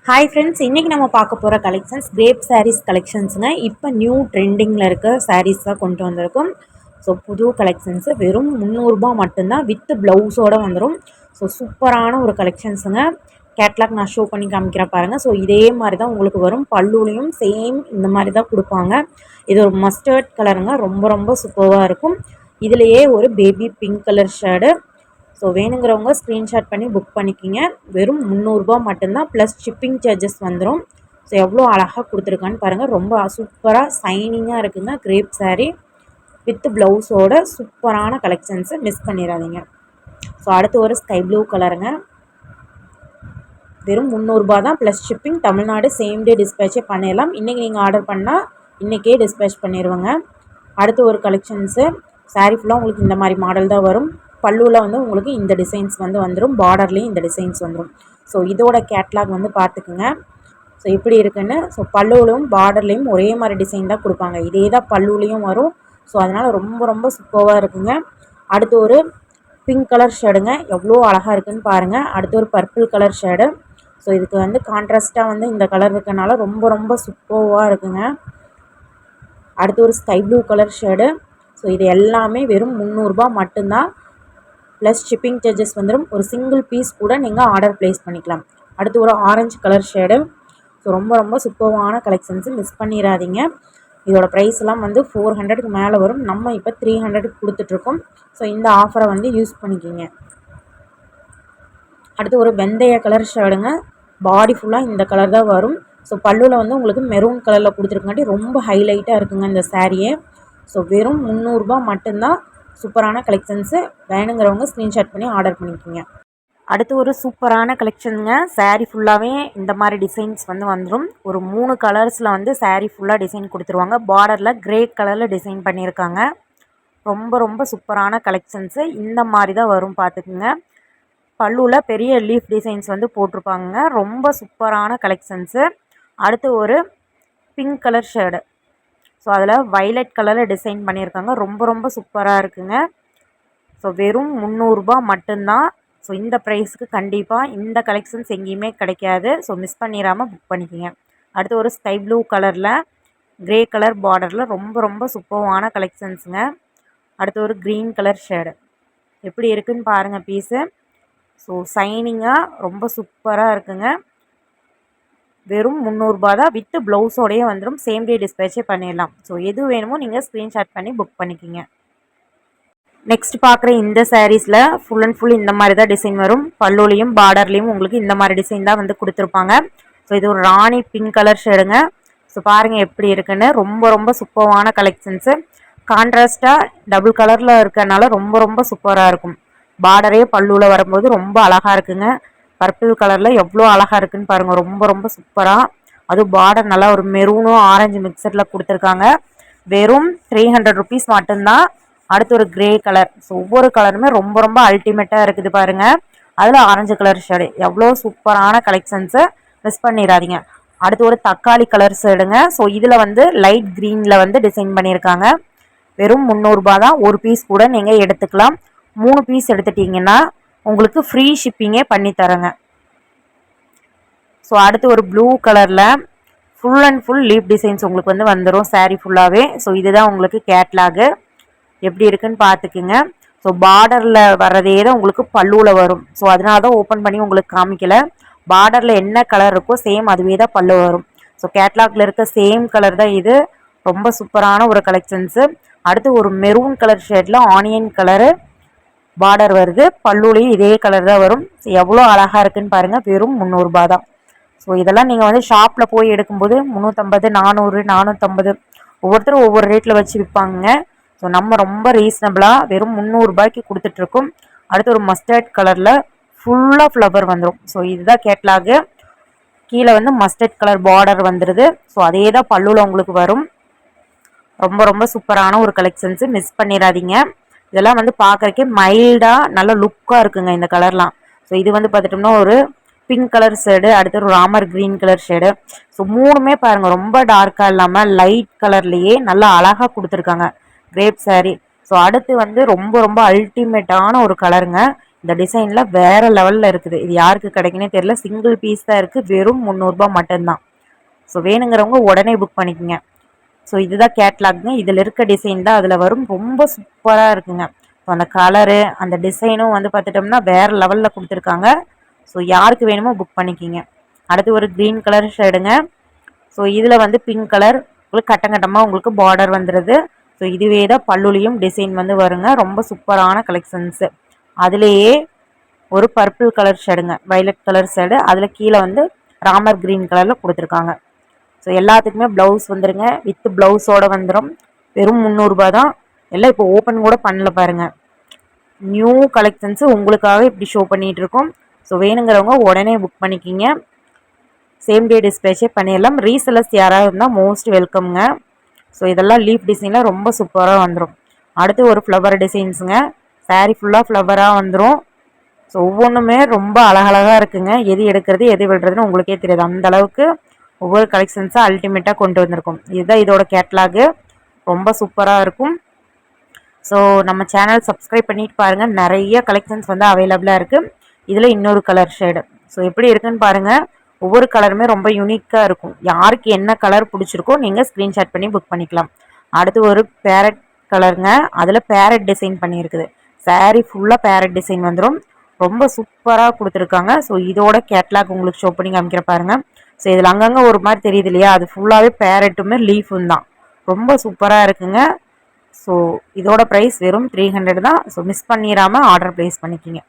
Hi friends, இன்றைக்கி நம்ம பார்க்க போகிற கலெக்ஷன்ஸ் கிரேப் சாரீஸ் கலெக்ஷன்ஸுங்க. இப்போ நியூ ட்ரெண்டிங்கில் இருக்க சாரீஸ் தான் கொண்டு வந்திருக்கும். ஸோ புது கலெக்ஷன்ஸு வெறும் 300 மட்டும்தான் வித் ப்ளவுஸோடு வந்துடும். ஸோ சூப்பரான ஒரு கலெக்ஷன்ஸுங்க. கேட்லாக் நான் ஷோ பண்ணி காமிக்கிறேன் பாருங்கள். ஸோ இதே மாதிரி தான் உங்களுக்கு வரும். பல்லுலையும் சேம் இந்த மாதிரி தான் கொடுப்பாங்க. இது ஒரு மஸ்டர்ட் கலருங்க. ரொம்ப ரொம்ப சூப்பராக இருக்கும். இதுலேயே ஒரு baby pink colour shade. So வேணுங்கிறவங்க ஸ்க்ரீன்ஷாட் பண்ணி புக் பண்ணிக்கிங்க. வெறும் 300 மட்டும்தான், ப்ளஸ் ஷிப்பிங் சார்ஜஸ் வந்துடும். ஸோ எவ்வளோ அழகாக கொடுத்துருக்கான்னு பாருங்கள். ரொம்ப சூப்பராக சைனிங்காக இருக்குங்க. கிரேப் சாரீ வித் ப்ளவுஸோட சூப்பரான கலெக்ஷன்ஸை மிஸ் பண்ணிடாதீங்க. ஸோ அடுத்து ஒரு ஸ்கை ப்ளூ கலருங்க. வெறும் 300 தான், plus shipping. Tamil Nadu same day டிஸ்பேச்சே பண்ணிடலாம். இன்றைக்கி நீங்கள் ஆர்டர் பண்ணால் இன்றைக்கே டிஸ்பேச் பண்ணிடுவாங்க. அடுத்து ஒரு கலெக்ஷன்ஸு சாரீ ஃபுல்லாக உங்களுக்கு இந்த மாதிரி மாடல் தான் வரும். பல்லுவில் வந்து உங்களுக்கு இந்த டிசைன்ஸ் வந்து வந்துடும். பார்டர்லேயும் இந்த டிசைன்ஸ் வந்துடும். ஸோ இதோட கேட்லாக் வந்து பார்த்துக்குங்க. ஸோ எப்படி இருக்குன்னு. ஸோ பல்லுவிலும் பார்டர்லேயும் ஒரே மாதிரி டிசைன் தான் கொடுப்பாங்க. இதே தான் பல்லுலேயும் வரும். ஸோ அதனால் ரொம்ப ரொம்ப சூப்பராக இருக்குங்க. அடுத்து ஒரு பிங்க் கலர் ஷேடுங்க. எவ்வளோ அழகாக இருக்குதுன்னு பாருங்கள். அடுத்து ஒரு பர்பிள் கலர் ஷேடு. ஸோ இதுக்கு வந்து கான்ட்ராஸ்ட்டாக வந்து இந்த கலர் இருக்கனால ரொம்ப ரொம்ப சூப்பராக இருக்குங்க. அடுத்து ஒரு sky blue colour shade. So இது எல்லாமே வெறும் 300 மட்டும்தான், ப்ளஸ் ஷிப்பிங் சார்ஜஸ் வந்துடும். ஒரு சிங்கிள் பீஸ் கூட நீங்கள் ஆர்டர் ப்ளேஸ் பண்ணிக்கலாம். அடுத்து ஒரு ஆரஞ்சு கலர் ஷேடு. ஸோ ரொம்ப ரொம்ப சூப்பரான கலெக்ஷன்ஸு மிஸ் பண்ணிடாதீங்க. இதோட ப்ரைஸ்லாம் வந்து 400க்கு மேலே வரும். நம்ம இப்போ 300க்கு கொடுத்துட்ருக்கோம். ஸோ இந்த ஆஃபரை வந்து யூஸ் பண்ணிக்கிங்க. அடுத்து ஒரு வெந்தய கலர் ஷேடுங்க. பாடி ஃபுல்லாக இந்த கலர் தான் வரும். ஸோ பல்லுவில் வந்து உங்களுக்கு மெரூன் கலரில் கொடுத்துருக்காட்டி ரொம்ப ஹைலைட்டாக இருக்குங்க இந்த சாரியே. ஸோ வெறும் 300 மட்டும்தான். சூப்பரான கலெக்ஷன்ஸு. வேணுங்கிறவங்க ஸ்க்ரீன்ஷாட் பண்ணி ஆர்டர் பண்ணிக்கோங்க. அடுத்து ஒரு சூப்பரான கலெக்ஷனுங்க. சாரீ ஃபுல்லாகவே இந்த மாதிரி டிசைன்ஸ் வந்து வந்துடும். ஒரு 3 கலர்ஸில் வந்து சாரீ ஃபுல்லாக டிசைன் கொடுத்துருவாங்க. பார்டரில் கிரே கலரில் டிசைன் பண்ணியிருக்காங்க. ரொம்ப ரொம்ப சூப்பரான கலெக்ஷன்ஸு. இந்த மாதிரி தான் வரும் பார்த்துக்குங்க. பல்லுவில் பெரிய லீஃப் டிசைன்ஸ் வந்து போட்டிருப்பாங்க. ரொம்ப சூப்பரான கலெக்ஷன்ஸு. அடுத்து ஒரு பிங்க் கலர் ஷேடு. ஸோ அதில் வைலட் கலரில் டிசைன் பண்ணியிருக்காங்க. ரொம்ப ரொம்ப சூப்பராக இருக்குங்க. ஸோ வெறும் 300 மட்டும்தான். ஸோ இந்த ப்ரைஸுக்கு கண்டிப்பாக இந்த கலெக்ஷன்ஸ் எங்கேயுமே கிடைக்காது. ஸோ மிஸ் பண்ணிடாமல் புக் பண்ணிக்கோங்க. அடுத்து ஒரு ஸ்கை ப்ளூ கலரில் க்ரே கலர் பார்டரில் ரொம்ப ரொம்ப சூப்பரான கலெக்ஷன்ஸுங்க. அடுத்து ஒரு க்ரீன் கலர் ஷேடு. எப்படி இருக்குதுன்னு பாருங்கள் பீஸு. ஸோ சைனிங்காக ரொம்ப சூப்பராக இருக்குங்க. வெறும் 300 தான், வித் ப்ளவுஸோடையே வந்துடும். சேம் டே டிஸ்பேச்சே பண்ணிடலாம். ஸோ எது வேணுமோ நீங்கள் ஸ்க்ரீன்ஷாட் பண்ணி புக் பண்ணிக்கிங்க. நெக்ஸ்ட் பார்க்குற இந்த சாரீஸில் ஃபுல் அண்ட் ஃபுல் இந்த மாதிரி தான் டிசைன் வரும். பல்லுலையும் பார்டர்லேயும் உங்களுக்கு இந்த மாதிரி டிசைன் தான் வந்து கொடுத்துருப்பாங்க. ஸோ இது ஒரு ராணி பிங்க் கலர் ஷேடுங்க. ஸோ பாருங்கள் எப்படி இருக்குன்னு. ரொம்ப ரொம்ப சூப்பரான கலெக்ஷன்ஸு. கான்ட்ராஸ்ட்டாக டபுள் கலரில் இருக்கறனால ரொம்ப ரொம்ப சூப்பராக இருக்கும். பார்டரே பல்லுவில் வரும்போது ரொம்ப அழகாக இருக்குங்க. பர்பிள் கலரில் எவ்வளோ அழகாக இருக்குதுன்னு பாருங்கள். ரொம்ப ரொம்ப சூப்பராக. அதுவும் பார்டர் நல்லா ஒரு மெரூனும் ஆரஞ்சு மிக்சரில் கொடுத்துருக்காங்க. வெறும் 300 ருபீஸ் மட்டும்தான். அடுத்து ஒரு கிரே கலர். ஸோ ஒவ்வொரு கலருமே ரொம்ப ரொம்ப அல்டிமேட்டாக இருக்குது பாருங்கள். அதில் ஆரஞ்சு கலர் ஷேடு. எவ்வளோ சூப்பரான கலெக்ஷன்ஸை மிஸ் பண்ணிடாதீங்க. அடுத்து ஒரு தக்காளி கலர் ஷேடுங்க. ஸோ இதில் வந்து லைட் க்ரீனில் வந்து டிசைன் பண்ணியிருக்காங்க. வெறும் 300 தான். ஒரு பீஸ் கூட நீங்கள் எடுத்துக்கலாம். 3 பீஸ் எடுத்துட்டிங்கன்னா உங்களுக்கு ஃப்ரீ ஷிப்பிங்கே பண்ணி தரேங்க. ஸோ அடுத்து ஒரு ப்ளூ கலரில் full and full leaf designs உங்களுக்கு வந்து வந்துடும் சாரீ ஃபுல்லாகவே. ஸோ இதுதான் உங்களுக்கு கேட்லாகு. எப்படி இருக்குன்னு பார்த்துக்குங்க. ஸோ பார்டரில் வர்றதே தான் உங்களுக்கு பல்லுவில் வரும். ஸோ அதனால தான் ஓப்பன் பண்ணி உங்களுக்கு காமிக்கலை. பார்டரில் என்ன கலர் இருக்கோ சேம் அதுவே தான் பல்லு வரும். ஸோ கேட்லாகில் இருக்க சேம் கலர் தான் இது. ரொம்ப சூப்பரான ஒரு கலெக்ஷன்ஸு. அடுத்து ஒரு மெரூன் கலர் ஷேடில் ஆனியன் கலரு பார்டர் வருது. பல்லுலேயும் இதே கலர் தான் வரும். எவ்வளோ அழகாக இருக்குன்னு பாருங்கள். வெறும் 300 தான். ஸோ இதெல்லாம் நீங்கள் வந்து ஷாப்பில் போய் எடுக்கும்போது 350, 400, 450 ஒவ்வொருத்தரும் ஒவ்வொரு ரேட்டில் வச்சு விற்பாங்க. ஸோ நம்ம ரொம்ப ரீசனபிளாக வெறும் 300 கொடுத்துட்ருக்கோம். அடுத்து ஒரு மஸ்டர்ட் கலரில் ஃபுல்லாக ஃப்ளவர் வந்துடும். ஸோ இதுதான் கேட்லாகு. கீழே வந்து மஸ்டர்ட் கலர் பார்டர் வந்துடுது. ஸோ அதே தான் பல்லுவில் உங்களுக்கு வரும். ரொம்ப ரொம்ப சூப்பரான ஒரு கலெக்ஷன்ஸு. மிஸ் பண்ணிடாதீங்க. இதெல்லாம் வந்து பார்க்குறக்கே மைல்டாக நல்ல லுக்காக இருக்குங்க இந்த கலர்லாம். ஸோ இது வந்து பார்த்துட்டோம்னா ஒரு பிங்க் கலர் ஷேடு. அடுத்து ஒரு Ramar green colour shade. So 3மே பாருங்கள் ரொம்ப டார்க்காக இல்லாமல் லைட் கலர்லேயே நல்லா அழகாக கொடுத்துருக்காங்க கிரேப் சாரீ. ஸோ அடுத்து வந்து ரொம்ப ரொம்ப அல்டிமேட்டான ஒரு கலருங்க. இந்த டிசைனில் வேறு லெவலில் இருக்குது. இது யாருக்கு கிடைக்குன்னே தெரியல. சிங்கிள் பீஸ் தான் இருக்குது. வெறும் 300 மட்டும்தான். ஸோ வேணுங்கிறவங்க உடனே புக் பண்ணிக்கோங்க. ஸோ இதுதான் கேட்லாக்ங்க. இதில் இருக்க டிசைன் தான் அதில் வரும். ரொம்ப சூப்பராக இருக்குங்க. ஸோ அந்த கலரு அந்த டிசைனும் வந்து பார்த்துட்டோம்னா வேறு லெவலில் கொடுத்துருக்காங்க. ஸோ யாருக்கு வேணுமோ புக் பண்ணிக்கிங்க. அடுத்து ஒரு க்ரீன் கலர் ஷேடுங்க. ஸோ இதில் வந்து பிங்க் கலர் உங்களுக்கு கட்டங்கட்டமாக உங்களுக்கு பார்டர் வந்துடுது. ஸோ இதுவே தான் பல்லுலையும் டிசைன் வந்து வருங்க. ரொம்ப சூப்பரான கலெக்ஷன்ஸு. அதுலேயே ஒரு பர்பிள் கலர் ஷேடுங்க, வைலட் கலர் ஷேடு. அதில் கீழே வந்து ராமர் க்ரீன் கலரில் கொடுத்துருக்காங்க. ஸோ எல்லாத்துக்குமே ப்ளவுஸ் வந்துடுங்க. வித் ப்ளவுஸோடு வந்துடும். வெறும் 300 தான். எல்லாம் இப்போ ஓப்பன் கூட பண்ணல பாருங்கள். நியூ கலெக்ஷன்ஸு உங்களுக்காக இப்படி ஷோ பண்ணிகிட்ருக்கோம். ஸோ வேணுங்கிறவங்க உடனே புக் பண்ணிக்கிங்க. சேம் டே டிஸ்பேச்சே பண்ணிடலாம். ரீசெல்லர்ஸ் யாராவது இருந்தால் மோஸ்ட் வெல்கம்ங்க. ஸோ இதெல்லாம் லீஃப் டிசைனில் ரொம்ப சூப்பராக வந்துடும். அடுத்து ஒரு ஃப்ளவர் டிசைன்ஸுங்க. சாரீ ஃபுல்லாக ஃப்ளவராக வந்துடும். ஸோ ஒவ்வொன்றுமே ரொம்ப அழகழகாக இருக்குங்க. எது எடுக்கிறது எது விடுறதுன்னு உங்களுக்கே தெரியாது. அந்த அளவுக்கு ஒவ்வொரு கலெக்ஷன்ஸாக அல்டிமேட்டாக கொண்டு வந்திருக்கும். இதுதான் இதோட கேட்லாகு. ரொம்ப சூப்பராக இருக்கும். ஸோ நம்ம சேனல் சப்ஸ்கிரைப் பண்ணிட்டு பாருங்கள். நிறைய கலெக்ஷன்ஸ் வந்து அவைலபிளாக இருக்குது. இதில் இன்னொரு கலர் ஷேடு. ஸோ எப்படி இருக்குன்னு பாருங்கள். ஒவ்வொரு கலருமே ரொம்ப யூனிக்காக இருக்கும். யாருக்கு என்ன கலர் பிடிச்சிருக்கோ நீங்கள் ஸ்க்ரீன்ஷாட் பண்ணி புக் பண்ணிக்கலாம். அடுத்து ஒரு பேரட் கலருங்க. அதில் பேரட் டிசைன் பண்ணியிருக்குது. சாரீ ஃபுல்லாக பேரட் டிசைன் வந்துடும். ரொம்ப சூப்பராக கொடுத்துருக்காங்க. ஸோ இதோட கேட்லாக் உங்களுக்கு ஷோ பண்ணி காமிக்கிற பாருங்கள். ஸோ இதில் அங்கங்கே ஒரு மாதிரி தெரியுது இல்லையா, அது ஃபுல்லாகவே பேரட்டுமே லீஃபும் தான். ரொம்ப சூப்பராக இருக்குங்க. ஸோ இதோட ப்ரைஸ் வெறும் 300 தான். ஸோ மிஸ் பண்ணிடாமல் ஆர்டர் ப்ளேஸ் பண்ணிக்கிங்க.